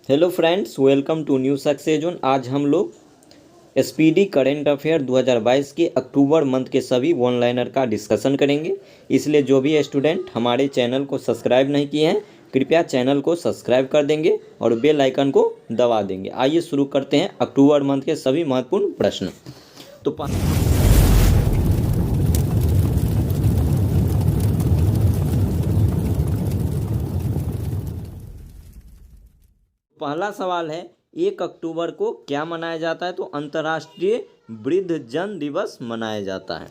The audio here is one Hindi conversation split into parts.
Hello friends, welcome to new success zone. आज हम लोग स्पीडी करेंट अफेयर 2022 के अक्टूबर मंथ के सभी वन लाइनर का डिस्कशन करेंगे। इसलिए जो भी स्टूडेंट हमारे चैनल को सब्सक्राइब नहीं किए हैं, कृपया चैनल को सब्सक्राइब कर देंगे और बेल आइकन को दबा देंगे। आइए शुरू करते हैं अक्टूबर मंथ के सभी महत्वपूर्ण प्रश्न। तो पहला सवाल है, 1 अक्टूबर को क्या मनाया जाता है? तो अंतर्राष्ट्रीय वृद्धजन दिवस मनाया जाता है।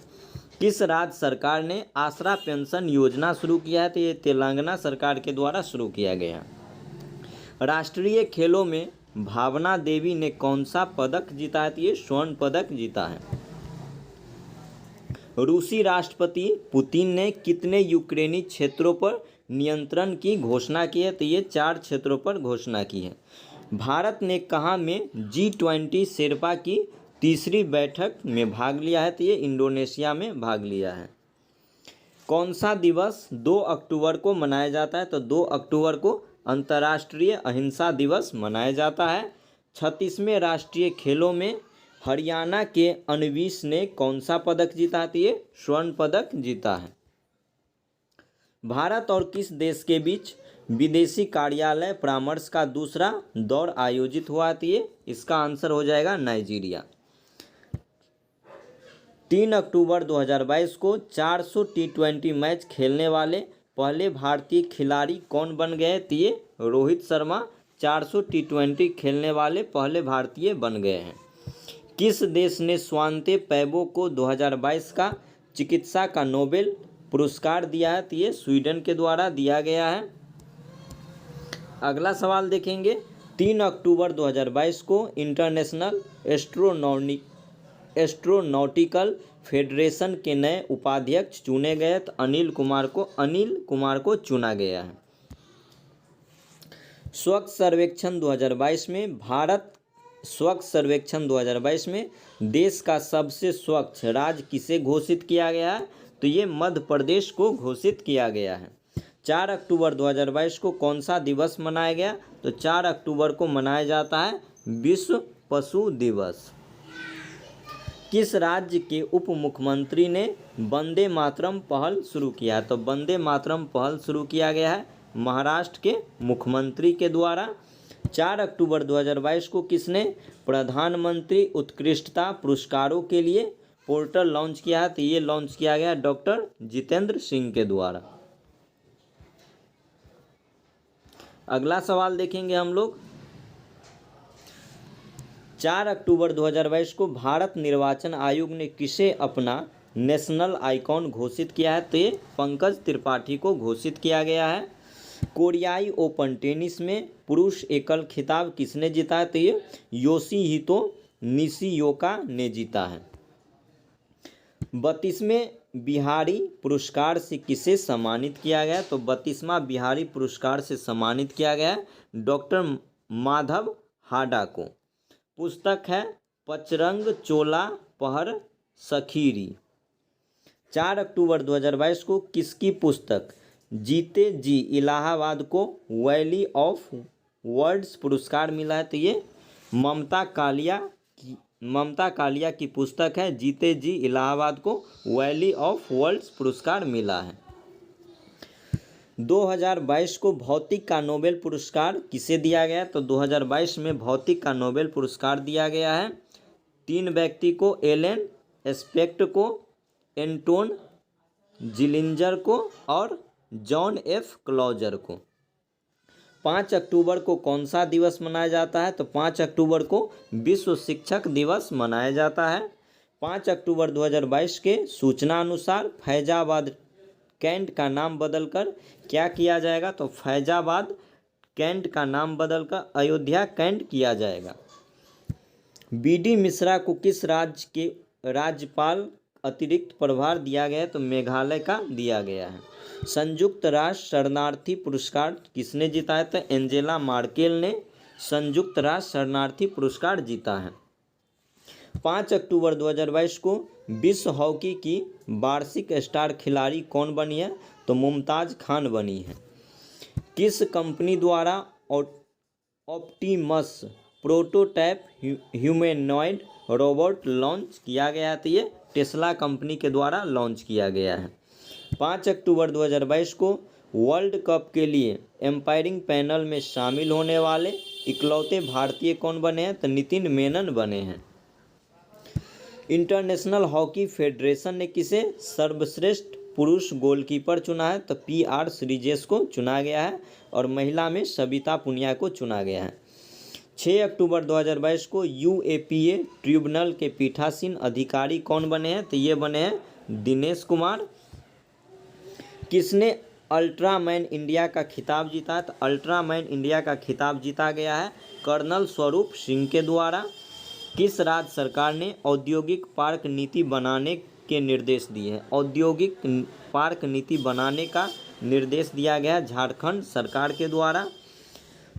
किस राज्य सरकार ने आसरा पेंशन योजना शुरू किया है? तो ये तेलंगाना सरकार के द्वारा शुरू किया गया है। राष्ट्रीय खेलों में भावना देवी ने कौन सा पदक जीता है? तो ये स्वर्ण पदक जीता है। रूसी राष्ट्रपति पुतिन ने कितने यूक्रेनी क्षेत्रों पर नियंत्रण की घोषणा की है? तो ये 4 क्षेत्रों पर घोषणा की है। भारत ने कहाँ में G20 शेर्पा की तीसरी बैठक में भाग लिया है? तो ये इंडोनेशिया में भाग लिया है। कौन सा दिवस 2 अक्टूबर को मनाया जाता है? तो 2 अक्टूबर को अंतर्राष्ट्रीय अहिंसा दिवस मनाया जाता है। 36वें राष्ट्रीय खेलों में हरियाणा के अनवीश ने कौन सा पदक जीता है? तो ये स्वर्ण पदक जीता है। भारत और किस देश के बीच विदेशी कार्यालय परामर्श का दूसरा दौर आयोजित हुआ? तो ये इसका आंसर हो जाएगा नाइजीरिया। 3 अक्टूबर 2022 को 400 T20 मैच खेलने वाले पहले भारतीय खिलाड़ी कौन बन गए? तो ये रोहित शर्मा 400 T20 खेलने वाले पहले भारतीय बन गए हैं। किस देश ने स्वांते पैबो को 2022 का चिकित्सा का नोबेल पुरस्कार दिया है? तो ये स्वीडन के द्वारा दिया गया है। अगला सवाल देखेंगे, 3 अक्टूबर 2022 को इंटरनेशनल एस्ट्रोनॉटिकल फेडरेशन के नए उपाध्यक्ष चुने गए। तो अनिल कुमार को चुना गया है। स्वच्छ सर्वेक्षण 2022 में देश का सबसे स्वच्छ राज्य किसे घोषित किया गया है? तो ये मध्य प्रदेश को घोषित किया गया है। 4 अक्टूबर 2022 को कौन सा दिवस मनाया गया? तो 4 अक्टूबर को मनाया जाता है विश्व पशु दिवस। किस राज्य के उप मुख्यमंत्री ने वंदे मातरम पहल शुरू किया? तो वंदे मातरम पहल शुरू किया गया है महाराष्ट्र के मुख्यमंत्री के द्वारा। 4 अक्टूबर 2022 को किसने प्रधानमंत्री उत्कृष्टता पुरस्कारों के लिए पोर्टल लॉन्च किया है? तो ये लॉन्च किया गया डॉक्टर जितेंद्र सिंह के द्वारा। अगला सवाल देखेंगे हम लोग, 4 अक्टूबर 2022 को भारत निर्वाचन आयोग ने किसे अपना नेशनल आइकॉन घोषित किया है? तो ये पंकज त्रिपाठी को घोषित किया गया है। कोरियाई ओपन टेनिस में पुरुष एकल खिताब किसने जीता है? तो ये योशिहितो निशियोका ने जीता है। 32वें बिहारी पुरस्कार से किसे सम्मानित किया गया? तो 32वां बिहारी पुरस्कार से सम्मानित किया गया डॉक्टर माधव हाडा को। पुस्तक है पचरंग चोला पहर सखीरी। 4 अक्टूबर 2022 को किसकी पुस्तक जीते जी इलाहाबाद को वैली ऑफ वर्ड्स पुरस्कार मिला है? तो ये ममता कालिया की पुस्तक है जीते जी इलाहाबाद को वैली ऑफ वर्ड्स पुरस्कार मिला है। 2022 को भौतिक का नोबेल पुरस्कार किसे दिया गया? तो 2022 में भौतिक का नोबेल पुरस्कार दिया गया है 3 व्यक्ति को, एलन एस्पेक्ट को, एंटोन जिलिंजर को और जॉन एफ क्लॉजर को। 5 अक्टूबर को कौन सा दिवस मनाया जाता है? तो 5 अक्टूबर को विश्व शिक्षक दिवस मनाया जाता है। 5 अक्टूबर 2022 के सूचना अनुसार फैजाबाद कैंट का नाम बदलकर क्या किया जाएगा? तो फैजाबाद कैंट का नाम बदलकर अयोध्या कैंट किया जाएगा। BD मिश्रा को किस राज्य के राज्यपाल अतिरिक्त प्रभार दिया गया है? तो मेघालय का दिया गया है। संयुक्त राष्ट्र शरणार्थी पुरस्कार किसने जीता है? तो एंजेला मार्केल ने संयुक्त राष्ट्र शरणार्थी पुरस्कार जीता है। 5 अक्टूबर 2022 को विश्व हॉकी की वार्षिक स्टार खिलाड़ी कौन बनी है? तो मुमताज़ खान बनी है। किस कंपनी द्वारा ऑप्टिमस प्रोटोटाइप ह्यूमैनॉइड रोबोट लॉन्च किया गया है। तो ये टेस्ला कंपनी के द्वारा लॉन्च किया गया है। 5 अक्टूबर 2022 को वर्ल्ड कप के लिए एम्पायरिंग पैनल में शामिल होने वाले इकलौते भारतीय कौन बने हैं? तो नितिन मेनन बने हैं। इंटरनेशनल हॉकी फेडरेशन ने किसे सर्वश्रेष्ठ पुरुष गोलकीपर चुना है? तो PR श्रीजेश को चुना गया है और महिला में सविता पुनिया को चुना गया है। 6 अक्टूबर 2022 को UAPA ट्रिब्यूनल के पीठासीन अधिकारी कौन बने हैं? तो ये बने हैं दिनेश कुमार। किसने अल्ट्रामैन इंडिया का खिताब जीता है? तो अल्ट्रामैन इंडिया का खिताब जीता गया है कर्नल स्वरूप सिंह के द्वारा। किस राज्य सरकार ने औद्योगिक पार्क नीति बनाने के निर्देश दिए हैं? औद्योगिक पार्क नीति बनाने का निर्देश दिया गया है झारखंड सरकार के द्वारा।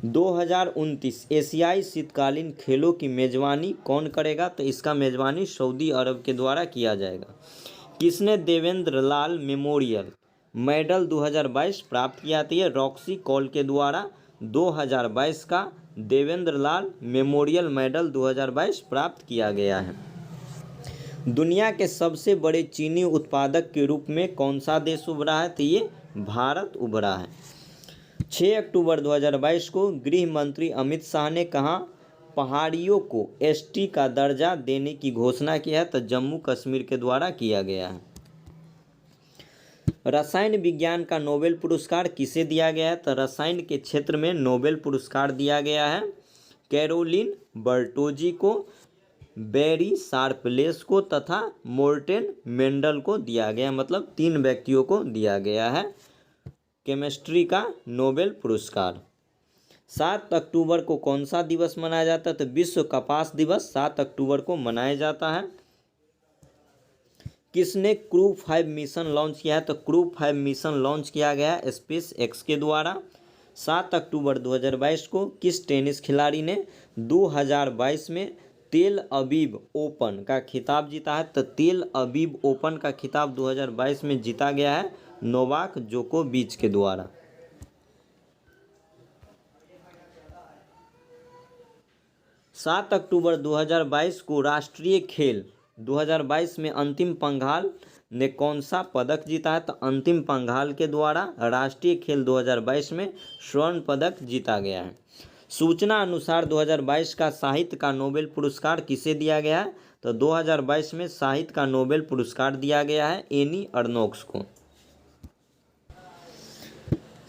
2029 एशियाई शीतकालीन खेलों की मेजबानी कौन करेगा? तो इसका मेजबानी सऊदी अरब के द्वारा किया जाएगा। किसने देवेंद्र लाल मेमोरियल मेडल 2022 प्राप्त किया? तो ये रॉक्सी कॉल के द्वारा 2022 का देवेंद्र लाल मेमोरियल मेडल 2022 प्राप्त किया गया है। दुनिया के सबसे बड़े चीनी उत्पादक के रूप में कौन सा देश उभरा है? तो ये भारत उभरा है। 6 अक्टूबर 2022 को गृह मंत्री अमित शाह ने कहा पहाड़ियों को ST का दर्जा देने की घोषणा की है? तो जम्मू कश्मीर के द्वारा किया गया है। रसायन विज्ञान का नोबेल पुरस्कार किसे दिया गया है? तो रसायन के क्षेत्र में नोबेल पुरस्कार दिया गया है कैरोलिन बर्टोजी को, बेरी शार्पलेस को तथा मोर्टेन मेंडल को दिया गया। मतलब 3 व्यक्तियों को दिया गया है केमिस्ट्री का नोबेल पुरस्कार। 7 अक्टूबर को कौन सा दिवस मनाया जाता है? तो विश्व कपास दिवस 7 अक्टूबर को मनाया जाता है। किसने क्रू 5 मिशन लॉन्च किया है? तो क्रू 5 मिशन लॉन्च किया गया SpaceX के द्वारा। 7 अक्टूबर 2022 को किस टेनिस खिलाड़ी ने 2022 में तेल अवीव ओपन का खिताब जीता है? तो तेल अवीव ओपन का खिताब 2022 में जीता गया है नोवाक जोकोविच के द्वारा। 7 अक्टूबर 2022 को राष्ट्रीय खेल 2022 में अंतिम पंघाल ने कौन सा पदक जीता है? तो अंतिम पंघाल के द्वारा राष्ट्रीय खेल 2022 में स्वर्ण पदक जीता गया है। सूचना अनुसार 2022 का साहित्य का नोबेल पुरस्कार किसे दिया गया है? तो 2022 में साहित्य का नोबेल पुरस्कार दिया गया है एनी अर्नोक्स को।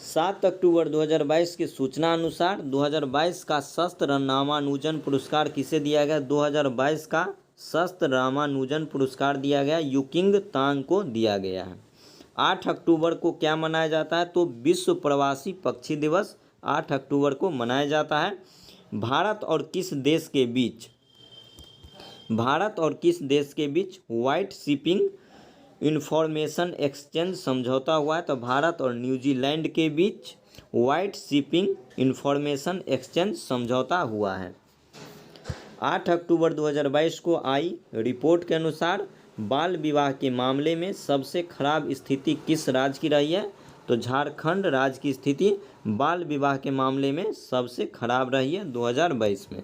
7 अक्टूबर 2022 की सूचना अनुसार 2022 का शस्त्र रामानुजन पुरस्कार किसे दिया गया? 2022 का शस्त्र रामानुजन पुरस्कार दिया गया यूकिंग तांग को दिया गया है। 8 अक्टूबर को क्या मनाया जाता है? तो विश्व प्रवासी पक्षी दिवस 8 अक्टूबर को मनाया जाता है। भारत और किस देश के बीच व्हाइट शिपिंग इंफॉर्मेशन एक्सचेंज समझौता हुआ है? तो भारत और न्यूजीलैंड के बीच व्हाइट शिपिंग इंफॉर्मेशन एक्सचेंज समझौता हुआ है। 8 अक्टूबर 2022 को आई रिपोर्ट के अनुसार बाल विवाह के मामले में सबसे खराब स्थिति किस राज्य की रही है? तो झारखंड राज्य की स्थिति बाल विवाह के मामले में सबसे खराब रही है 2022 में।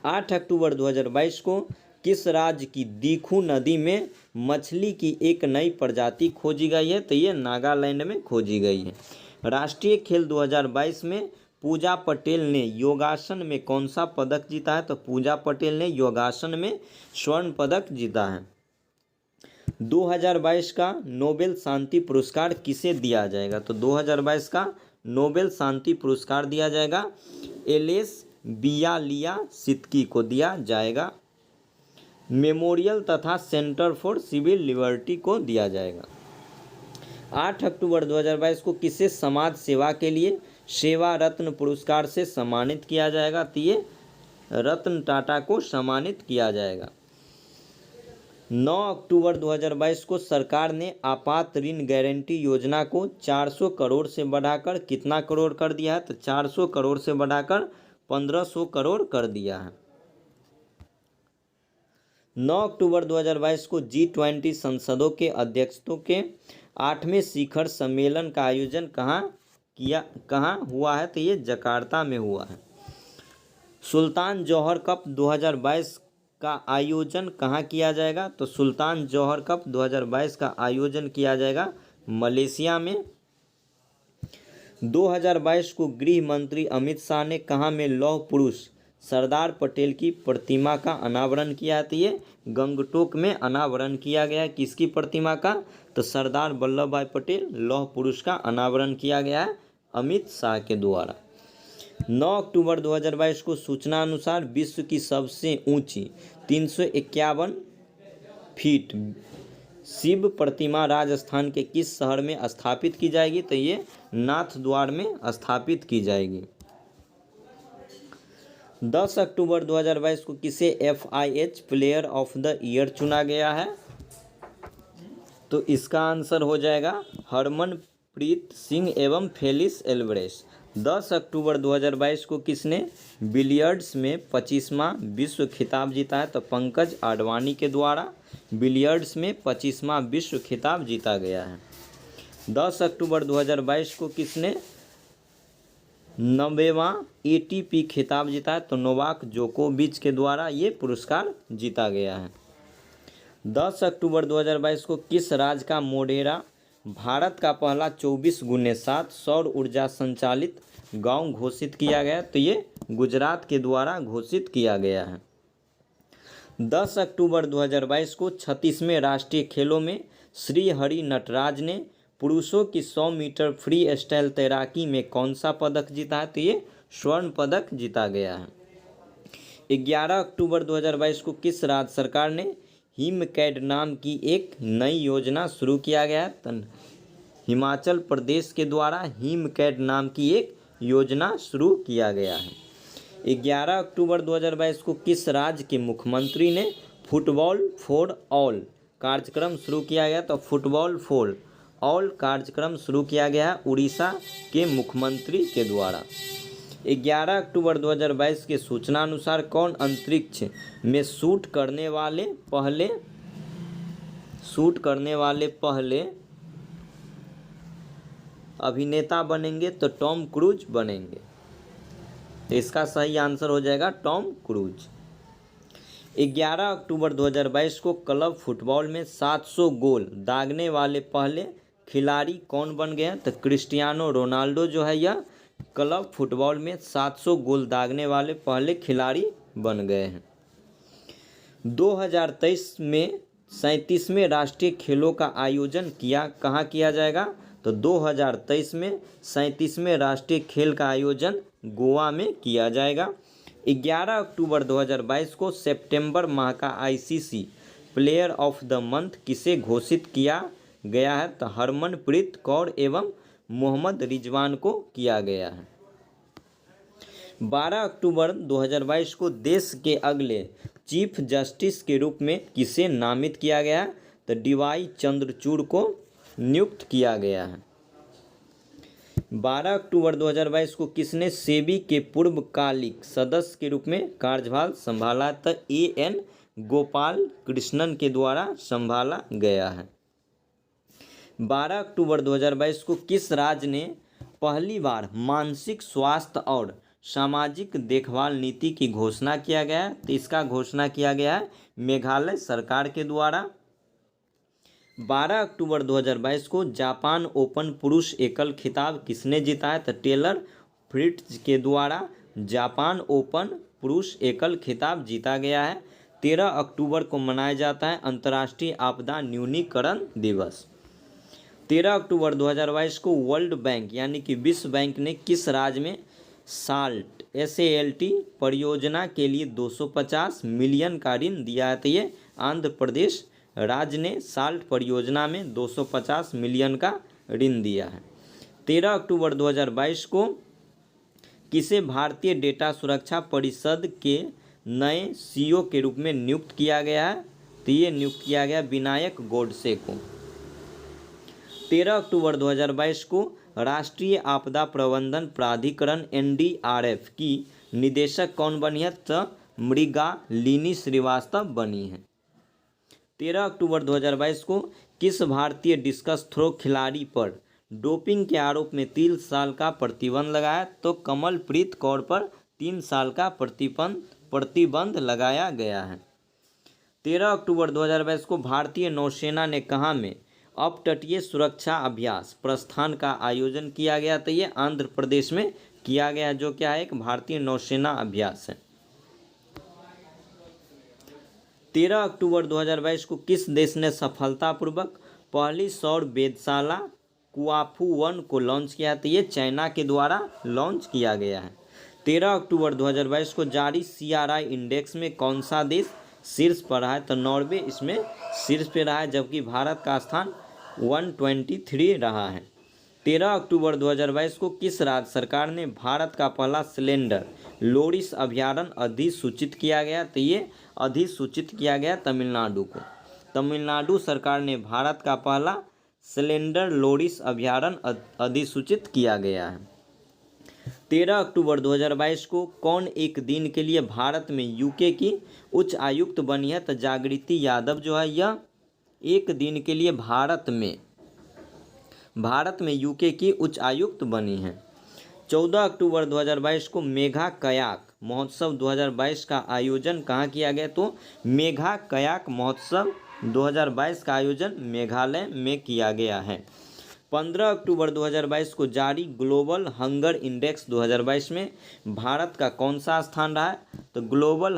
8 अक्टूबर 2022 को किस राज्य की दीखू नदी में मछली की एक नई प्रजाति खोजी गई है? तो ये नागालैंड में खोजी गई है। राष्ट्रीय खेल 2022 में पूजा पटेल ने योगासन में कौन सा पदक जीता है? तो पूजा पटेल ने योगासन में स्वर्ण पदक जीता है। 2022 का नोबेल शांति पुरस्कार किसे दिया जाएगा? तो 2022 का नोबेल शांति पुरस्कार दिया जाएगा एलेस बियालियासित्की को दिया जाएगा। मेमोरियल तथा सेंटर फॉर सिविल लिबर्टी को दिया जाएगा। 8 अक्टूबर 2022 को किसे समाज सेवा के लिए सेवा रत्न पुरस्कार से सम्मानित किया जाएगा? तो ये रतन टाटा को सम्मानित किया जाएगा। 9 अक्टूबर 2022 को सरकार ने आपात ऋण गारंटी योजना को 400 करोड़ से बढ़ाकर कितना करोड़ कर दिया है? तो 400 करोड़ से बढ़ाकर 1500 करोड़ कर दिया है। 9 अक्टूबर 2022 को G20 संसदों के अध्यक्षों के 8वें शिखर सम्मेलन का आयोजन कहाँ किया कहाँ हुआ है, तो ये जकार्ता में हुआ है। सुल्तान जौहर कप 2022 का आयोजन कहाँ किया जाएगा, तो सुल्तान जौहर कप 2022 का आयोजन किया जाएगा मलेशिया में। 2022 को गृह मंत्री अमित शाह ने कहाँ में लौह पुरुष सरदार पटेल की प्रतिमा का अनावरण किया, तो ये गंगटोक में अनावरण किया गया है। किसकी प्रतिमा का, तो सरदार वल्लभ भाई पटेल लौह पुरुष का अनावरण किया गया है अमित शाह के द्वारा। 9 अक्टूबर 2022 को सूचना अनुसार विश्व की सबसे ऊंची 351 फीट शिव प्रतिमा राजस्थान के किस शहर में स्थापित की जाएगी, तो ये नाथद्वार में स्थापित की जाएगी। 10 अक्टूबर 2022 को किसे FIH player of the year चुना गया है, तो इसका आंसर हो जाएगा हरमनप्रीत सिंह एवं फेलिस एल्वरेस। 10 अक्टूबर 2022 को किसने बिलियर्ड्स में 25वां विश्व खिताब जीता है, तो पंकज आडवाणी के द्वारा बिलियर्ड्स में 25वां विश्व खिताब जीता गया है। 10 अक्टूबर 2022 को किसने 90वां ATP खिताब जीता है, तो नोवाक जोकोविच के द्वारा ये पुरस्कार जीता गया है। 10 अक्टूबर 2022 को किस राज्य का मोढेरा भारत का पहला 24x7 सौर ऊर्जा संचालित गांव घोषित किया गया, तो ये गुजरात के द्वारा घोषित किया गया है। 10 अक्टूबर 2022 को 36वें राष्ट्रीय खेलों में श्री हरि नटराज ने पुरुषों की 100 मीटर फ्री स्टाइल तैराकी में कौन सा पदक जीता है, तो ये स्वर्ण पदक जीता गया है। 11 अक्टूबर 2022 को किस राज्य सरकार ने हिमकैड नाम की एक नई योजना शुरू किया गया है, तो हिमाचल प्रदेश के द्वारा हिमकैड नाम की एक योजना शुरू किया गया है। 11 अक्टूबर 2022 को किस राज्य के मुख्यमंत्री ने फुटबॉल फॉर ऑल कार्यक्रम शुरू किया गया, तो फुटबॉल फॉर ऑल कार्यक्रम शुरू किया गया है उड़ीसा के मुख्यमंत्री के द्वारा। 11 अक्टूबर 2022 के सूचना अनुसार कौन अंतरिक्ष में शूट करने वाले पहले अभिनेता बनेंगे, तो टॉम क्रूज बनेंगे। इसका सही आंसर हो जाएगा टॉम क्रूज। 11 अक्टूबर 2022 को क्लब फुटबॉल में 700 गोल दागने वाले पहले खिलाड़ी कौन बन गए हैं, तो क्रिस्टियानो रोनाल्डो जो है यह क्लब फुटबॉल में 700 गोल दागने वाले पहले खिलाड़ी बन गए हैं। 2023 में 37वें राष्ट्रीय खेलों का आयोजन कहाँ किया जाएगा, तो 2023 में 37वें राष्ट्रीय खेल का आयोजन गोवा में किया जाएगा। 11 अक्टूबर 2022 को सितंबर माह का ICC player of the month किसे घोषित किया गया है, तो हरमनप्रीत कौर एवं मोहम्मद रिजवान को किया गया है। 12 अक्टूबर 2022 को देश के अगले चीफ जस्टिस के रूप में किसे नामित किया गया है, तो DY चंद्रचूड़ को नियुक्त किया गया है। 12 अक्टूबर 2022 को किसने सेबी के पूर्वकालिक सदस्य के रूप में कार्यभार संभाला, तो AN गोपाल कृष्णन के द्वारा संभाला गया है। 12 अक्टूबर 2022 को किस राज्य ने पहली बार मानसिक स्वास्थ्य और सामाजिक देखभाल नीति की घोषणा किया गया है, तो इसका घोषणा किया गया है मेघालय सरकार के द्वारा। 12 अक्टूबर 2022 को जापान ओपन पुरुष एकल खिताब किसने जीता है, तो टेलर फ्रिट्ज के द्वारा जापान ओपन पुरुष एकल खिताब जीता गया है। 13 अक्टूबर को मनाया जाता है अंतर्राष्ट्रीय आपदा न्यूनीकरण दिवस। 13 अक्टूबर 2022 को वर्ल्ड बैंक यानी कि विश्व बैंक ने किस राज्य में SALT परियोजना के लिए 250 मिलियन का ऋण दिया है, तो ये आंध्र प्रदेश राज्य ने SALT परियोजना में 250 मिलियन का ऋण दिया है। 13 अक्टूबर 2022 को किसे भारतीय डेटा सुरक्षा परिषद के नए CEO के रूप में नियुक्त किया गया है, तो ये नियुक्त किया गया विनायक गोडसे को। 13 अक्टूबर 2022 को राष्ट्रीय आपदा प्रबंधन प्राधिकरण NDRF की निदेशक कौन बनी है, तो मृगालिनी श्रीवास्तव बनी है। 13 अक्टूबर 2022 को किस भारतीय डिस्कस थ्रो खिलाड़ी पर डोपिंग के आरोप में 3 साल का प्रतिबंध लगाया, तो कमलप्रीत कौर पर 3 साल का प्रतिबंध लगाया गया है। 13 अक्टूबर 2022 को भारतीय नौसेना ने कहाँ में अपतटीय सुरक्षा अभ्यास प्रस्थान का आयोजन किया गया, तो ये आंध्र प्रदेश में किया गया, जो क्या है, एक भारतीय नौसेना अभ्यास है। 13 अक्टूबर 2022 को किस देश ने सफलतापूर्वक पहली सौर वेधशाला कुआफू 1 को लॉन्च किया, तो ये चाइना के द्वारा लॉन्च किया गया है। 13 अक्टूबर 2022 को जारी CRI इंडेक्स में कौन सा देश शीर्ष पर रहा है, तो नॉर्वे इसमें शीर्ष पे रहा है, जबकि भारत का स्थान 123 रहा है। 13 अक्टूबर 2022 को किस राज्य सरकार ने भारत का पहला सिलेंडर लोरिस अभयारण्य अधिसूचित किया गया, तो ये अधिसूचित किया गया तमिलनाडु को। तमिलनाडु सरकार ने भारत का पहला सिलेंडर लोरिस अभयारण्य अधिसूचित किया गया है। 13 अक्टूबर 2022 को कौन एक दिन के लिए भारत में यूके की उच्च आयुक्त बनी है, तो जागृति यादव जो है यह एक दिन के लिए भारत में यूके की उच्च आयुक्त बनी है। 14 अक्टूबर 2022 को मेघा कयाक महोत्सव 2022 का आयोजन कहाँ किया गया, तो मेघा कयाक महोत्सव 2022 का आयोजन मेघालय में किया गया है। 15 अक्टूबर 2022 को जारी ग्लोबल हंगर इंडेक्स 2022 में भारत का कौन सा स्थान रहा है, तो ग्लोबल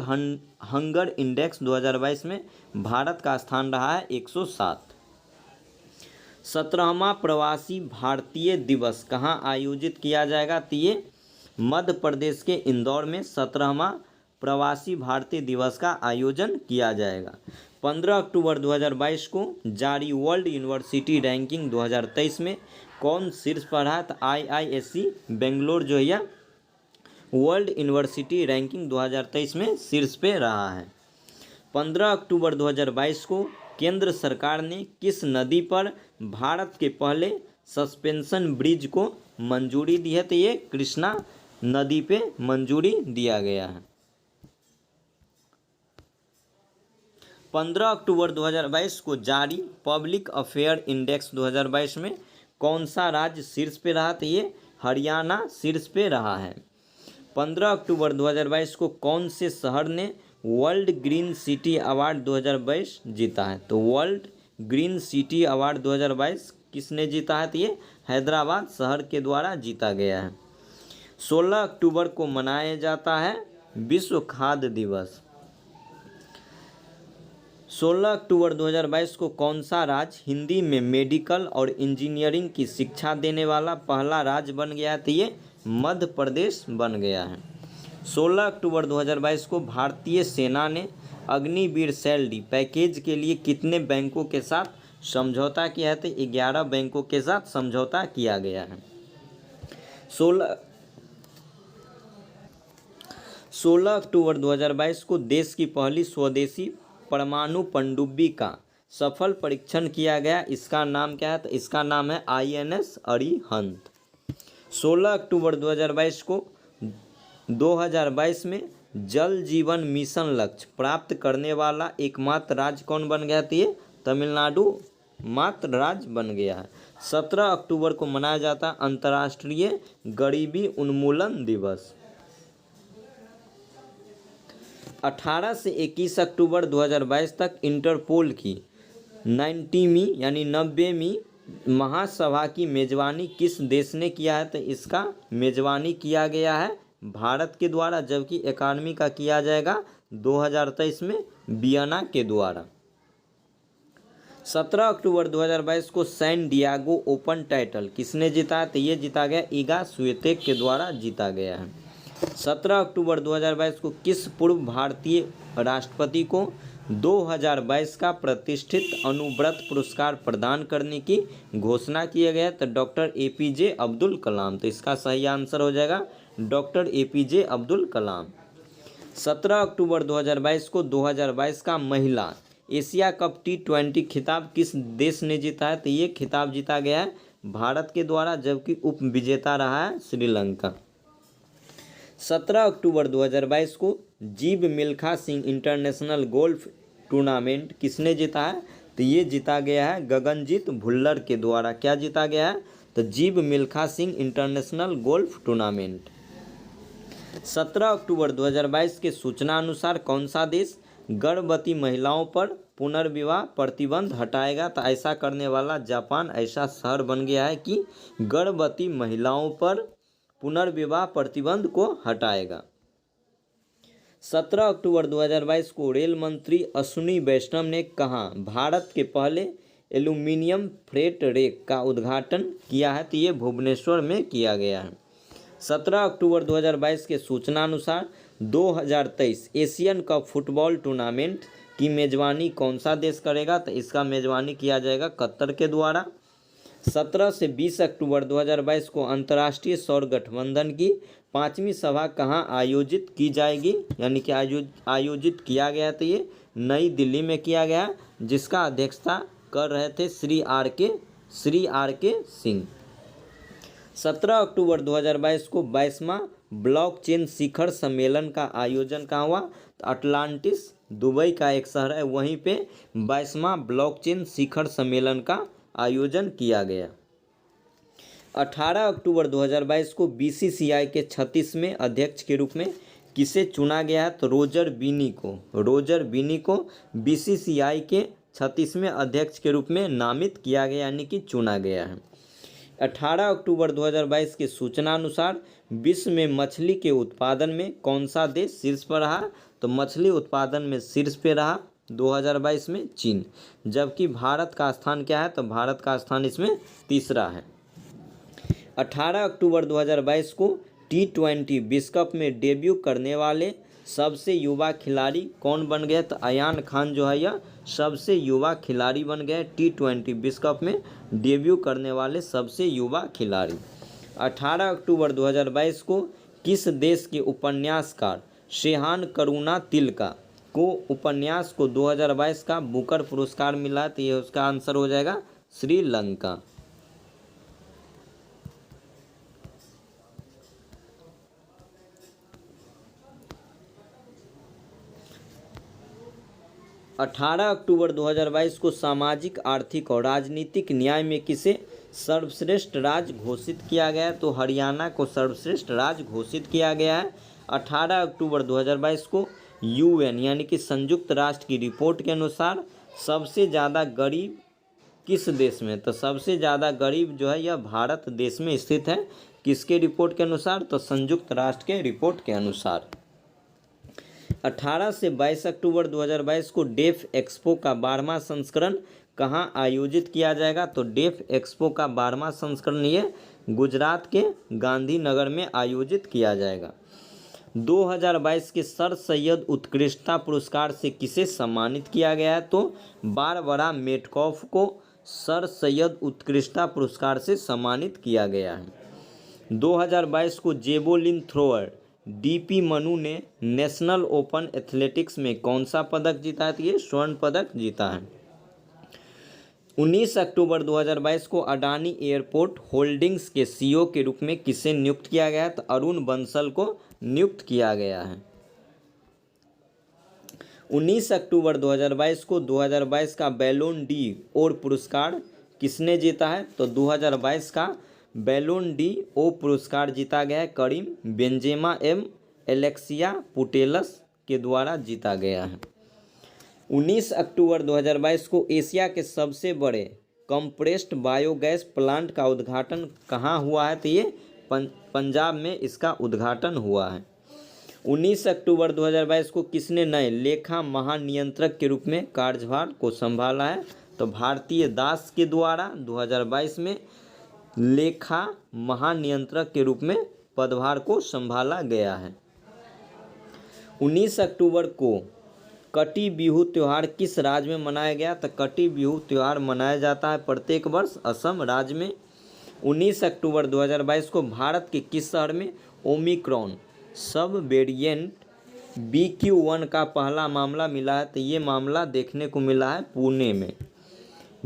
हंगर इंडेक्स 2022 में भारत का स्थान रहा है 107। 17वां प्रवासी भारतीय दिवस कहाँ आयोजित किया जाएगा, तो ये मध्य प्रदेश के इंदौर में 17वां प्रवासी भारतीय दिवस का आयोजन किया जाएगा। 15 अक्टूबर 2022 को जारी वर्ल्ड यूनिवर्सिटी रैंकिंग 2023 में कौन शीर्ष पर रहा, तो IISc बेंगलोर जो है वर्ल्ड यूनिवर्सिटी रैंकिंग 2023 में शीर्ष पे रहा है। 15 अक्टूबर 2022 को केंद्र सरकार ने किस नदी पर भारत के पहले सस्पेंशन ब्रिज को मंजूरी दी है, तो ये कृष्णा नदी पे मंजूरी दिया गया है। 15 अक्टूबर 2022 को जारी पब्लिक अफेयर इंडेक्स 2022 में कौन सा राज्य शीर्ष पे रहा, तो ये हरियाणा शीर्ष पे रहा है। 15 अक्टूबर 2022 को कौन से शहर ने वर्ल्ड ग्रीन सिटी अवार्ड 2022 जीता है, तो वर्ल्ड ग्रीन सिटी अवार्ड 2022 किसने जीता है, तो ये हैदराबाद शहर के द्वारा जीता गया है। 16 अक्टूबर को मनाया जाता है विश्व खाद्य दिवस। 16 अक्टूबर 2022 को कौन सा राज्य हिंदी में मेडिकल और इंजीनियरिंग की शिक्षा देने वाला पहला राज्य बन गया, तो ये मध्य प्रदेश बन गया है। 16 अक्टूबर 2022 को भारतीय सेना ने अग्निवीर सैलरी पैकेज के लिए कितने बैंकों के साथ समझौता किया है, तो 11 बैंकों के साथ समझौता किया गया है। 16 अक्टूबर 2022 को देश की पहली स्वदेशी परमाणु पनडुब्बी का सफल परीक्षण किया गया, इसका नाम क्या है, तो इसका नाम है INS अरिहंत। 16 अक्टूबर 2022 को 2022 में जल जीवन मिशन लक्ष्य प्राप्त करने वाला एकमात्र राज्य कौन बन गया, तो ये तमिलनाडु मात्र राज्य बन गया है। 17 अक्टूबर को मनाया जाता है अंतर्राष्ट्रीय गरीबी उन्मूलन दिवस। 18 से 21 अक्टूबर 2022 तक इंटरपोल की 90वीं यानी 90वीं महासभा की मेजबानी किस देश ने किया है, तो इसका मेजबानी किया गया है भारत के द्वारा, जबकि 91 का किया जाएगा 2023 में वियना के द्वारा। 17 अक्टूबर 2022 को सैन डियागो ओपन टाइटल किसने जीता है, तो ये जीता गया इगा स्विएतेक के द्वारा जीता गया है। 17 अक्टूबर 2022 को किस पूर्व भारतीय राष्ट्रपति को 2022 का प्रतिष्ठित अनुव्रत पुरस्कार प्रदान करने की घोषणा किया गया, तो डॉक्टर APJ अब्दुल कलाम। तो इसका सही आंसर हो जाएगा डॉक्टर APJ अब्दुल कलाम। 17 अक्टूबर 2022 को 2022 का महिला एशिया कप T20 खिताब किस देश ने जीता है, तो ये खिताब जीता गया है भारत के द्वारा, जबकि उप विजेता रहा है श्रीलंका। 17 अक्टूबर 2022 को जीव Milkha Singh international golf tournament किसने जीता है, तो ये जीता गया है गगनजीत भुल्लर के द्वारा। क्या जीता गया है, तो जीव Milkha Singh international golf tournament. 17 अक्टूबर 2022 के सूचना अनुसार कौन सा देश गर्भवती महिलाओं पर पुनर्विवाह प्रतिबंध हटाएगा? तो ऐसा करने वाला जापान ऐसा शहर बन गया है कि गर्भवती महिलाओं पर पुनर्विवाह प्रतिबंध को हटाएगा। 17 अक्टूबर 2022 को रेल मंत्री अश्विनी वैष्णव ने कहा भारत के पहले एल्यूमीनियम फ्रेट रेक का उद्घाटन किया है। तो ये भुवनेश्वर में किया गया है। 17 अक्टूबर 2022 के सूचना अनुसार 2023 एशियन कप फुटबॉल टूर्नामेंट की मेज़बानी कौन सा देश करेगा? तो इसका मेज़बानी किया जाएगा कतर के द्वारा। 17 से 20 अक्टूबर 2022 को अंतर्राष्ट्रीय सौर गठबंधन की 5वीं सभा कहाँ आयोजित की जाएगी? यानी कि आयोजित किया गया। तो ये नई दिल्ली में किया गया, जिसका अध्यक्षता कर रहे थे श्री आर के सिंह। 17 अक्टूबर 2022 को 22वां ब्लॉकचेन शिखर सम्मेलन का आयोजन कहाँ हुआ? तो अटलांटिस दुबई का एक शहर है, वहीं पे 22वां ब्लॉकचेन शिखर सम्मेलन का आयोजन किया गया। 18 अक्टूबर 2022 को बीसीसीआई के 36वें अध्यक्ष के रूप में किसे चुना गया है? तो रोजर बिनी को बीसीसीआई के 36वें अध्यक्ष के रूप में नामित किया गया, यानी कि चुना गया है। 18 अक्टूबर 2022 के सूचना अनुसार विश्व में मछली के उत्पादन में कौन सा देश शीर्ष पर रहा? तो मछली उत्पादन में शीर्ष पे रहा 2022 में चीन। जबकि भारत का स्थान क्या है? तो भारत का स्थान इसमें तीसरा है। 18 अक्टूबर 2022 को T20 विश्व कप में डेब्यू करने वाले सबसे युवा खिलाड़ी कौन बन गए? तो अयान खान जो है यह सबसे युवा खिलाड़ी बन गए। T20 विश्व कप में डेब्यू करने वाले सबसे युवा खिलाड़ी। 18 अक्टूबर 2022 को किस देश के उपन्यासकार शेहान करुणा तिलका को उपन्यास को 2022 का बुकर पुरस्कार मिला? तो ये उसका आंसर हो जाएगा श्रीलंका। अठारह अक्टूबर 2022 को सामाजिक आर्थिक और राजनीतिक न्याय में किसे सर्वश्रेष्ठ राज्य घोषित किया गया? तो हरियाणा को सर्वश्रेष्ठ राज्य घोषित किया गया है। 18 अक्टूबर 2022 को यूएन यानी कि संयुक्त राष्ट्र की रिपोर्ट के अनुसार सबसे ज़्यादा गरीब किस देश में? तो सबसे ज़्यादा गरीब जो है यह भारत देश में स्थित है। किसके रिपोर्ट के अनुसार? तो संयुक्त राष्ट्र के रिपोर्ट के अनुसार। 18 से 22 अक्टूबर 2022 को डेफ एक्सपो का 12वां संस्करण कहाँ आयोजित किया जाएगा? तो डेफ एक्सपो का 12वां संस्करण ये गुजरात के गांधीनगर में आयोजित किया जाएगा। 2022 के सर सैयद उत्कृष्टता पुरस्कार से किसे सम्मानित किया गया है? तो बारबरा मेटकॉफ को सर सैयद उत्कृष्टता पुरस्कार से सम्मानित किया गया है। 2022 को जेवोलिन थ्रोअर डीपी मनु ने नेशनल ओपन एथलेटिक्स में कौन सा पदक जीता है? तो ये स्वर्ण पदक जीता है। 19 अक्टूबर 2022 को अडानी एयरपोर्ट होल्डिंग्स के सीईओ के रूप में किसे नियुक्त किया गया है? तो अरुण बंसल को नियुक्त किया गया है। 19 अक्टूबर 2022 को 2022 का बैलोन डी और पुरस्कार किसने जीता है? तो 2022 का बैलोन डी ओ पुरस्कार जीता गया है करीम बेंजेमा एम एलेक्सिया पुटेलस के द्वारा जीता गया है। 19 अक्टूबर 2022 को एशिया के सबसे बड़े कंप्रेस्ड बायोगैस प्लांट का उद्घाटन कहाँ हुआ है? तो ये पंजाब में इसका उद्घाटन हुआ है। 19 अक्टूबर 2022 को किसने नए लेखा महानियंत्रक के रूप में कार्यभार को संभाला है? तो भारतीय दास के द्वारा 2022 में लेखा महानियंत्रक के रूप में पदभार को संभाला गया है। 19 अक्टूबर को कटी बिहू त्यौहार किस राज्य में मनाया गया? तो कटी बिहू त्यौहार मनाया जाता है प्रत्येक वर्ष असम राज्य में। 19 अक्टूबर 2022 को भारत के किस शहर में ओमिक्रॉन सब वेरिएंट BQ.1 का पहला मामला मिला है? तो ये मामला देखने को मिला है पुणे में।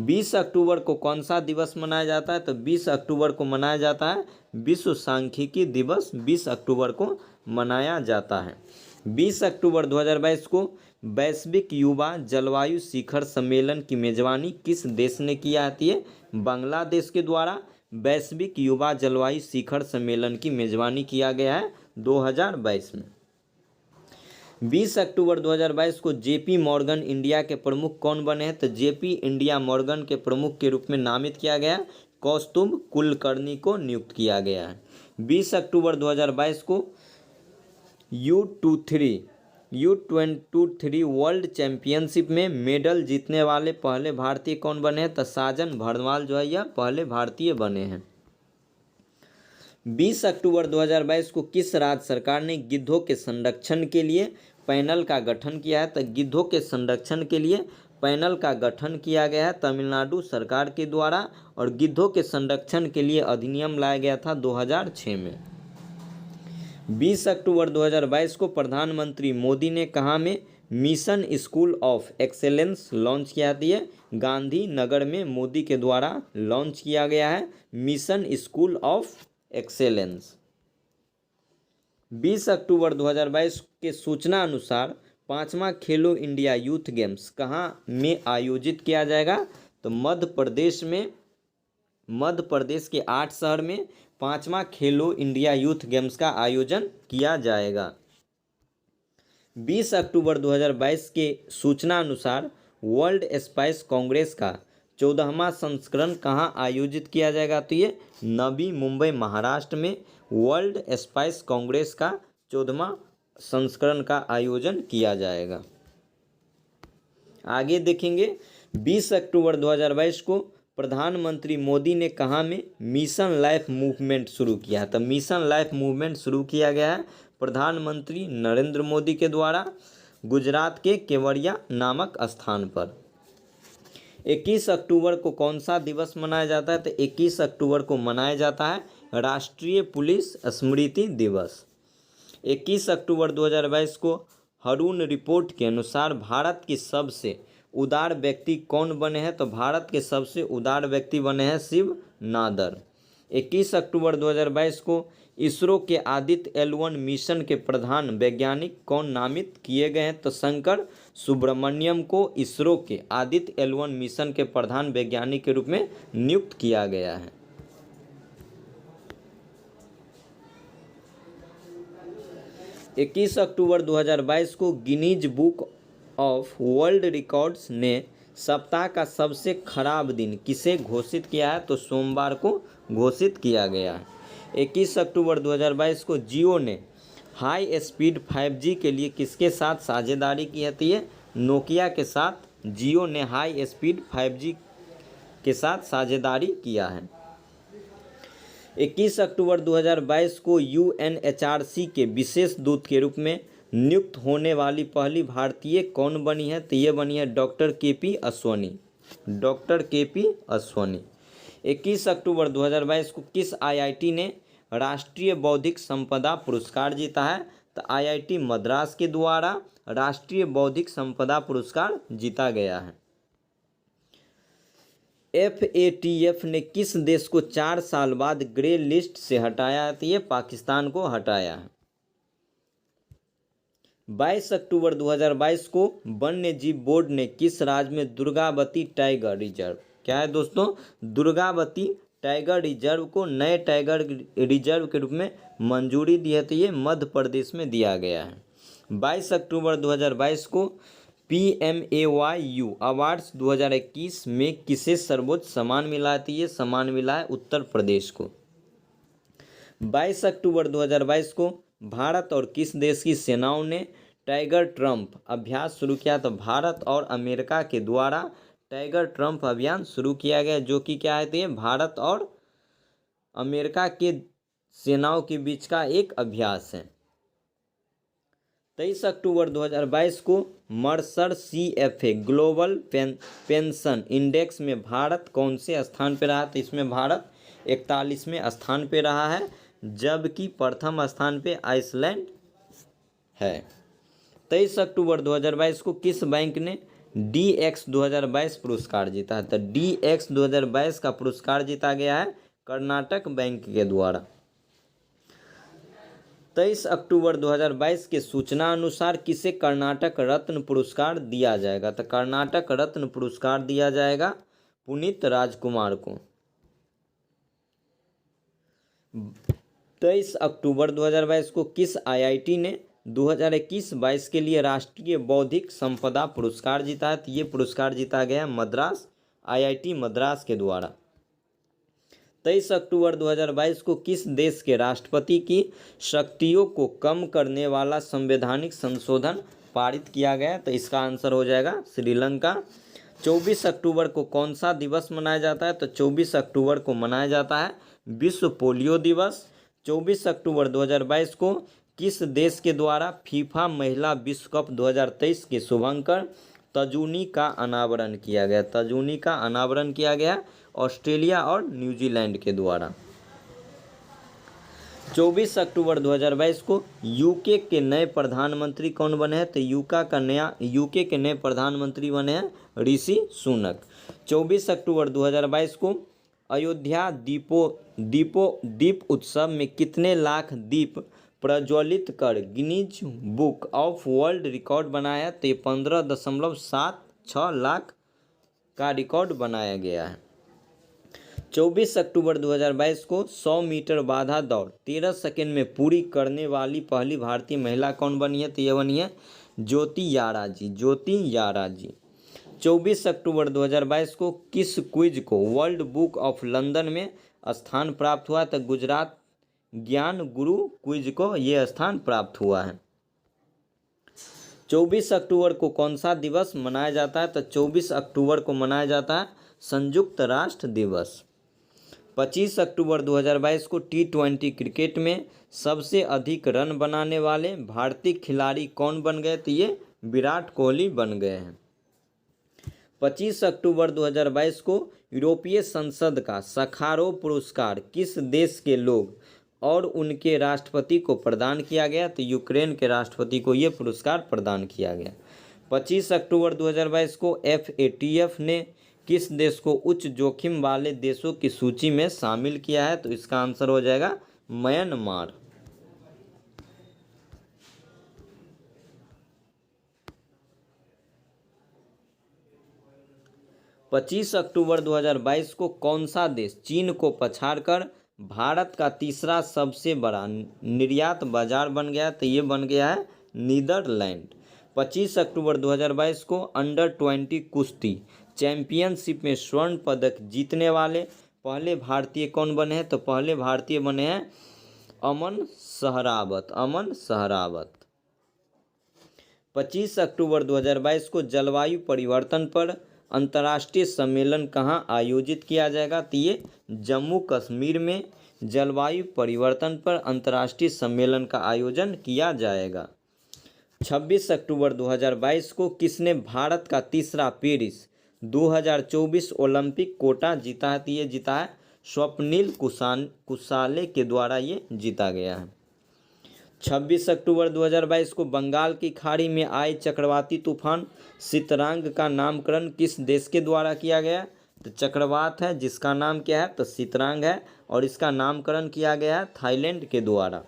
20 अक्टूबर को कौन सा दिवस मनाया जाता है? तो 20 अक्टूबर को मनाया जाता है विश्व सांख्यिकी दिवस। 20 अक्टूबर को मनाया जाता है। 20 अक्टूबर 2022 को वैश्विक युवा जलवायु शिखर सम्मेलन की मेजबानी किस देश ने किया है? बांग्लादेश के द्वारा वैश्विक युवा जलवायु शिखर सम्मेलन की मेजबानी किया गया है 2022 में। 20 अक्टूबर 2022 को जेपी मॉर्गन इंडिया के प्रमुख कौन बने हैं? तो जेपी इंडिया मॉर्गन के प्रमुख के रूप में नामित किया गया कौस्तुभ कुलकर्णी को नियुक्त किया गया है। 20 अक्टूबर 2022 को U23 वर्ल्ड चैंपियनशिप में मेडल जीतने वाले पहले भारतीय कौन बने हैं? तो साजन भरवाल जो है यह पहले भारतीय बने हैं। 20 अक्टूबर 2022 को किस राज्य सरकार ने गिद्धों के संरक्षण के लिए पैनल का गठन किया है? तो गिद्धों के संरक्षण के लिए पैनल का गठन किया गया है तमिलनाडु सरकार के द्वारा, और गिद्धों के संरक्षण के लिए अधिनियम लाया गया था 2006 में। 20 अक्टूबर 2022 को प्रधानमंत्री मोदी ने कहाँ में mission school of excellence launch किया था? गांधीनगर में मोदी के द्वारा लॉन्च किया गया है मिशन स्कूल ऑफ एक्सेलेंस। 20 अक्टूबर 2022 के सूचना अनुसार 5वां खेलो इंडिया यूथ गेम्स कहाँ में आयोजित किया जाएगा? तो मध्य प्रदेश के 8 शहर में 5वां खेलो इंडिया यूथ गेम्स का आयोजन किया जाएगा। 20 अक्टूबर 2022 के सूचना अनुसार वर्ल्ड स्पाइस कांग्रेस का 14वां संस्करण कहाँ आयोजित किया जाएगा? तो ये नवी मुंबई महाराष्ट्र में वर्ल्ड स्पाइस कांग्रेस का 14वां संस्करण का आयोजन किया जाएगा। आगे देखेंगे 20 अक्टूबर 2022 को प्रधानमंत्री मोदी ने कहाँ में मिशन लाइफ मूवमेंट शुरू किया है? तो मिशन लाइफ मूवमेंट शुरू किया गया है प्रधानमंत्री नरेंद्र मोदी के द्वारा गुजरात के केवड़िया नामक स्थान पर। 21 अक्टूबर को कौन सा दिवस मनाया जाता है? तो 21 अक्टूबर को मनाया जाता है राष्ट्रीय पुलिस स्मृति दिवस। 21 अक्टूबर 2022 को रून रिपोर्ट के अनुसार भारत के सबसे उदार व्यक्ति कौन बने हैं? तो भारत के सबसे उदार व्यक्ति बने हैं शिव नादर। 21 अक्टूबर 2022 को इसरो के आदित्य L1 मिशन के प्रधान वैज्ञानिक कौन नामित किए गए हैं? तो शंकर सुब्रमण्यम को इसरो के आदित्य L1 मिशन के प्रधान वैज्ञानिक के रूप में नियुक्त किया गया है। 21 अक्टूबर 2022 को Guinness book of world records ने सप्ताह का सबसे खराब दिन किसे घोषित किया है? तो सोमवार को घोषित किया गया है। 21 अक्टूबर 2022 को जियो ने हाई स्पीड 5G के लिए किसके साथ साझेदारी की है? तो ये नोकिया के साथ जियो ने हाई स्पीड 5G के साथ साझेदारी किया है। 21 अक्टूबर 2022 को UNHRC के विशेष दूत के रूप में नियुक्त होने वाली पहली भारतीय कौन बनी है? तो ये बनी है डॉक्टर KP अश्वनी। 21 अक्टूबर 2022 को किस IIT ने राष्ट्रीय बौद्धिक संपदा पुरस्कार जीता है? तो IIT मद्रास के द्वारा राष्ट्रीय बौद्धिक संपदा पुरस्कार जीता गया है। FATF ने किस देश को 4 साल बाद ग्रे लिस्ट से हटाया है? तो ये पाकिस्तान को हटाया है। 22 अक्टूबर 2022 को वन्य जीव बोर्ड ने किस राज्य में दुर्गावती टाइगर रिजर्व, क्या है दोस्तों, दुर्गावती टाइगर रिजर्व को नए टाइगर रिजर्व के रूप में मंजूरी दी है? तो ये मध्य प्रदेश में दिया गया है। 22 अक्टूबर 2022 को PMAYU अवार्ड्स 2021 में किसे सर्वोच्च सम्मान मिला है? तो ये सम्मान मिला है उत्तर प्रदेश को। 22 अक्टूबर 2022 को भारत और किस देश की सेनाओं ने टाइगर ट्रम्प अभ्यास शुरू किया? तो भारत और अमेरिका के द्वारा टाइगर ट्रम्प अभियान शुरू किया गया, जो कि क्या है? तो ये भारत और अमेरिका के सेनाओं के बीच का एक अभ्यास है। 23 अक्टूबर 2022 को Mercer CFA global pension index में भारत कौन से स्थान पर रहा? तो इसमें भारत 41वें स्थान पे रहा है, जबकि प्रथम स्थान पे आइसलैंड है। 23 अक्टूबर 2022 को किस बैंक ने DX 2022 पुरस्कार जीता है? तो DX 2022 का पुरस्कार जीता गया है कर्नाटक बैंक के द्वारा। 23 अक्टूबर 2022 के सूचना अनुसार किसे कर्नाटक रत्न पुरस्कार दिया जाएगा? तो कर्नाटक रत्न पुरस्कार दिया जाएगा पुनीत राजकुमार को। 23 अक्टूबर 2022 को किस आईआईटी ने 2021-22 के लिए राष्ट्रीय बौद्धिक संपदा पुरस्कार जीता है? तो ये पुरस्कार जीता गया मद्रास आईआईटी मद्रास के द्वारा। 23 अक्टूबर 2022 को किस देश के राष्ट्रपति की शक्तियों को कम करने वाला संवैधानिक संशोधन पारित किया गया? तो इसका आंसर हो जाएगा श्रीलंका। 24 अक्टूबर को कौन सा दिवस मनाया जाता है? तो 24 अक्टूबर को मनाया जाता है विश्व पोलियो दिवस। 24 अक्टूबर 2022 को किस देश के द्वारा फीफा महिला विश्व कप 2023 के शुभंकर तजूनी का अनावरण किया गया? तजूनी का अनावरण किया गया ऑस्ट्रेलिया और न्यूजीलैंड के द्वारा। 24 अक्टूबर 2022 को यूके के नए प्रधानमंत्री कौन बने हैं? तो यूके के नए प्रधानमंत्री बने हैं ऋषि सुनक। 24 अक्टूबर 2022 को अयोध्या दीप उत्सव में कितने लाख दीप प्रज्वलित कर Guinness book of world record बनाया? तो 15.76 लाख का रिकॉर्ड बनाया गया है। 24 अक्टूबर 2022 को 100 मीटर बाधा दौड़ 13 सेकंड में पूरी करने वाली पहली भारतीय महिला कौन बनी है? तो ये बनी है ज्योति यारा जी। 24 अक्टूबर 2022 को किस क्विज को वर्ल्ड बुक ऑफ लंदन में स्थान प्राप्त हुआ? तो गुजरात ज्ञान गुरु क्विज को ये स्थान प्राप्त हुआ है। 24 अक्टूबर को कौन सा दिवस मनाया जाता है? तो 24 अक्टूबर को मनाया जाता है संयुक्त राष्ट्र दिवस। 25 अक्टूबर 2022 को T20 क्रिकेट में सबसे अधिक रन बनाने वाले भारतीय खिलाड़ी कौन बन गए? तो ये विराट कोहली बन गए हैं। 25 अक्टूबर 2022 को यूरोपीय संसद का सखारोव पुरस्कार किस देश के लोग और उनके राष्ट्रपति को प्रदान किया गया? तो यूक्रेन के राष्ट्रपति को ये पुरस्कार प्रदान किया गया। 25 अक्टूबर 2022 को FATF ने किस देश को उच्च जोखिम वाले देशों की सूची में शामिल किया है? तो इसका आंसर हो जाएगा म्यांमार। 25 अक्टूबर 2022 को कौन सा देश चीन को पछाड़कर भारत का तीसरा सबसे बड़ा निर्यात बाजार बन गया? तो ये बन गया है नीदरलैंड। 25 अक्टूबर 2022 को अंडर-20 कुश्ती चैंपियनशिप में स्वर्ण पदक जीतने वाले पहले भारतीय कौन बने हैं? तो पहले भारतीय बने हैं अमन सहरावत। 25 अक्टूबर 2022 को जलवायु परिवर्तन पर अंतर्राष्ट्रीय सम्मेलन कहाँ आयोजित किया जाएगा? तो ये जम्मू कश्मीर में जलवायु परिवर्तन पर अंतर्राष्ट्रीय सम्मेलन का आयोजन किया जाएगा। 26 अक्टूबर 2022 को किसने भारत का तीसरा पेरिस 2024 ओलंपिक कोटा जीता है? तो ये जीता है स्वप्निल कुसाले के द्वारा ये जीता गया है। 26 अक्टूबर 2022 को बंगाल की खाड़ी में आए चक्रवाती तूफान सितरांग का नामकरण किस देश के द्वारा किया गया? तो चक्रवात है जिसका नाम क्या है? तो सितरांग है और इसका नामकरण किया गया है थाईलैंड के द्वारा।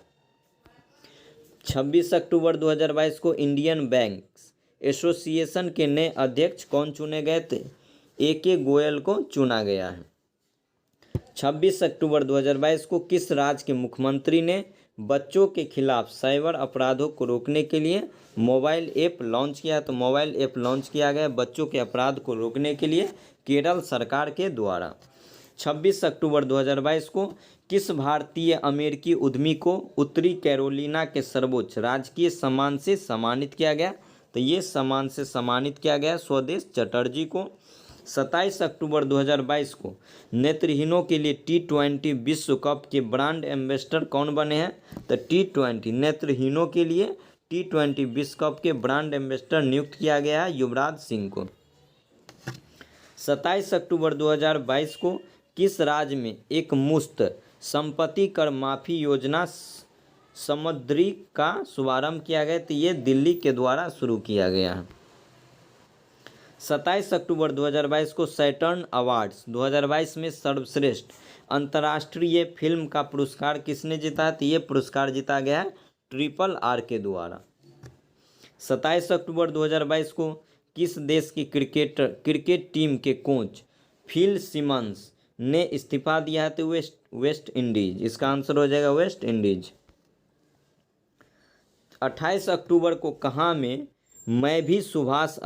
26 अक्टूबर 2022 को इंडियन बैंक्स एसोसिएशन के नए अध्यक्ष कौन चुने गए थे? AK गोयल को चुना गया है। 26 अक्टूबर 2022 को किस राज्य के मुख्यमंत्री ने बच्चों के खिलाफ साइबर अपराधों को रोकने के लिए मोबाइल ऐप लॉन्च किया? तो मोबाइल ऐप लॉन्च किया गया बच्चों के अपराध को रोकने के लिए केरल सरकार के द्वारा। 26 अक्टूबर 2022 को किस भारतीय अमेरिकी उद्यमी को उत्तरी कैरोलिना के सर्वोच्च राजकीय सम्मान से सम्मानित किया गया? तो ये सम्मान से सम्मानित किया गया स्वदेश चटर्जी को। 27 अक्टूबर 2022 को नेत्रहीनों के लिए T20 विश्व कप के ब्रांड एम्बेसडर कौन बने हैं? तो T20 नेत्रहीनों के लिए T20 विश्व कप के ब्रांड एम्बेसडर नियुक्त किया गया है युवराज सिंह को। 27 अक्टूबर 2022 को किस राज्य में एक मुश्त संपत्ति कर माफी योजना समुद्री का शुभारंभ किया गया? तो ये दिल्ली के द्वारा शुरू किया गया है। 27 अक्टूबर 2022 को सैटर्न अवार्ड्स 2022 में सर्वश्रेष्ठ अंतर्राष्ट्रीय फिल्म का पुरस्कार किसने जीता है? तो ये पुरस्कार जीता गया है RRR के द्वारा। 27 अक्टूबर 2022 को किस देश की क्रिकेट टीम के कोच फिल सिमंस ने इस्तीफा दिया है? तो वेस्ट इंडीज, इसका आंसर हो जाएगा वेस्ट इंडीज। 28 अक्टूबर को कहाँ में मैं भी सुभाष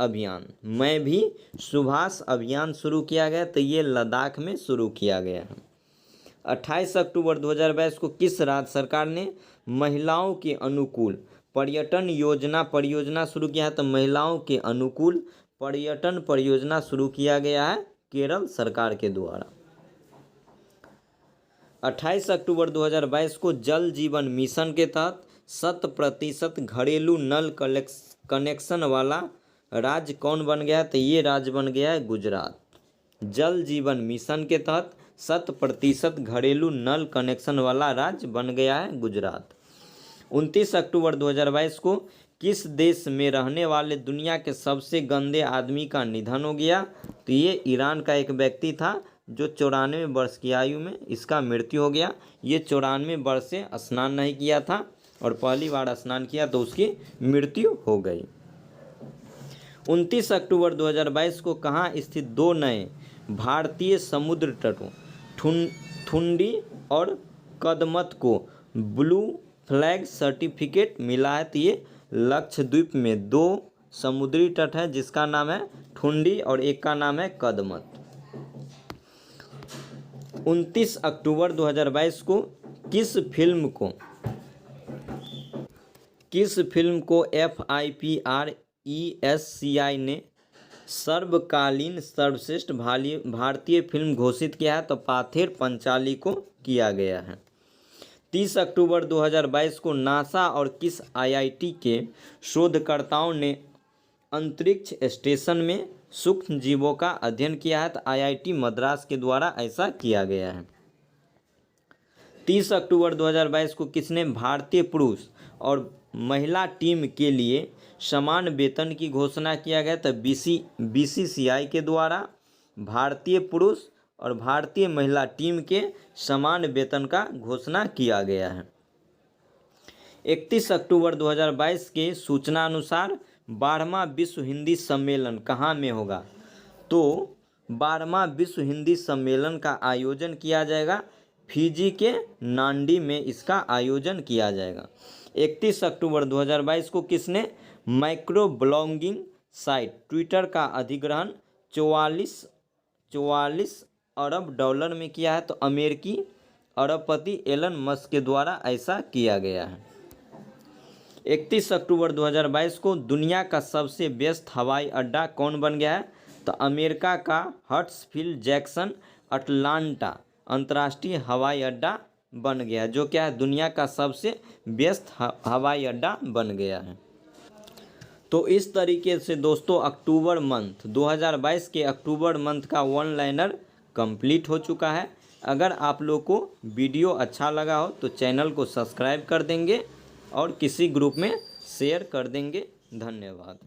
अभियान शुरू किया गया? तो ये लद्दाख में शुरू किया गया है। 28 अक्टूबर 2022 को किस राज्य सरकार ने महिलाओं के अनुकूल पर्यटन परियोजना शुरू किया है? तो महिलाओं के अनुकूल पर्यटन परियोजना शुरू किया गया है केरल सरकार के द्वारा। 28 अक्टूबर 2022 को जल जीवन मिशन के तहत 100% घरेलू नल कनेक्शन वाला राज्य कौन बन गया है? तो ये राज्य बन गया है गुजरात। जल जीवन मिशन के तहत 100% घरेलू नल कनेक्शन वाला राज्य बन गया है गुजरात। 29 अक्टूबर 2022 को किस देश में रहने वाले दुनिया के सबसे गंदे आदमी का निधन हो गया? तो ये ईरान का एक व्यक्ति था जो 94 वर्ष की आयु में इसका मृत्यु हो गया। ये 94 वर्ष से स्नान नहीं किया था और पहली बार स्नान किया तो उसकी मृत्यु हो गई। 29 अक्टूबर 2022 को कहाँ स्थित 2 नए भारतीय समुद्र तटों थुंडी और कदमत को ब्लू फ्लैग सर्टिफिकेट मिला है? तो ये लक्षद्वीप में 2 समुद्री तट है जिसका नाम है ठुंडी और एक का नाम है कदमत। 29 अक्टूबर 2022 को किस फिल्म को FIPRESCI ने सर्वकालीन सर्वश्रेष्ठ भारतीय फिल्म घोषित किया है? तो पाथेर पंचाली को किया गया है। 30 अक्टूबर 2022 को नासा और किस IIT के शोधकर्ताओं ने अंतरिक्ष स्टेशन में सूक्ष्म जीवों का अध्ययन किया है? तो IIT मद्रास के द्वारा ऐसा किया गया है। 30 अक्टूबर 2022 को किसने भारतीय पुरुष और महिला टीम के लिए समान वेतन की घोषणा किया गया? तो BCCI के द्वारा भारतीय पुरुष और भारतीय महिला टीम के समान वेतन का घोषणा किया गया है। 31 अक्टूबर 2022 के सूचना अनुसार 12वां विश्व हिंदी सम्मेलन कहाँ में होगा? तो 12वां विश्व हिंदी सम्मेलन का आयोजन किया जाएगा फिजी के नांडी में, इसका आयोजन किया जाएगा। 31 अक्टूबर 2022 को किसने माइक्रो ब्लॉगिंग साइट ट्विटर का अधिग्रहण 44 अरब डॉलर में किया है? तो अमेरिकी अरबपति एलन मस्क के द्वारा ऐसा किया गया है। 31 अक्टूबर 2022 को दुनिया का सबसे व्यस्त हवाई अड्डा कौन बन गया है? तो अमेरिका का हर्ट्सफील्ड जैक्सन अटलांटा अंतर्राष्ट्रीय हवाई अड्डा बन गया, जो क्या है दुनिया का सबसे व्यस्त हवाई अड्डा बन गया है। तो इस तरीके से दोस्तों अक्टूबर मंथ 2022 के अक्टूबर मंथ का वन लाइनर कंप्लीट हो चुका है। अगर आप लोग को वीडियो अच्छा लगा हो तो चैनल को सब्सक्राइब कर देंगे और किसी ग्रुप में शेयर कर देंगे। धन्यवाद।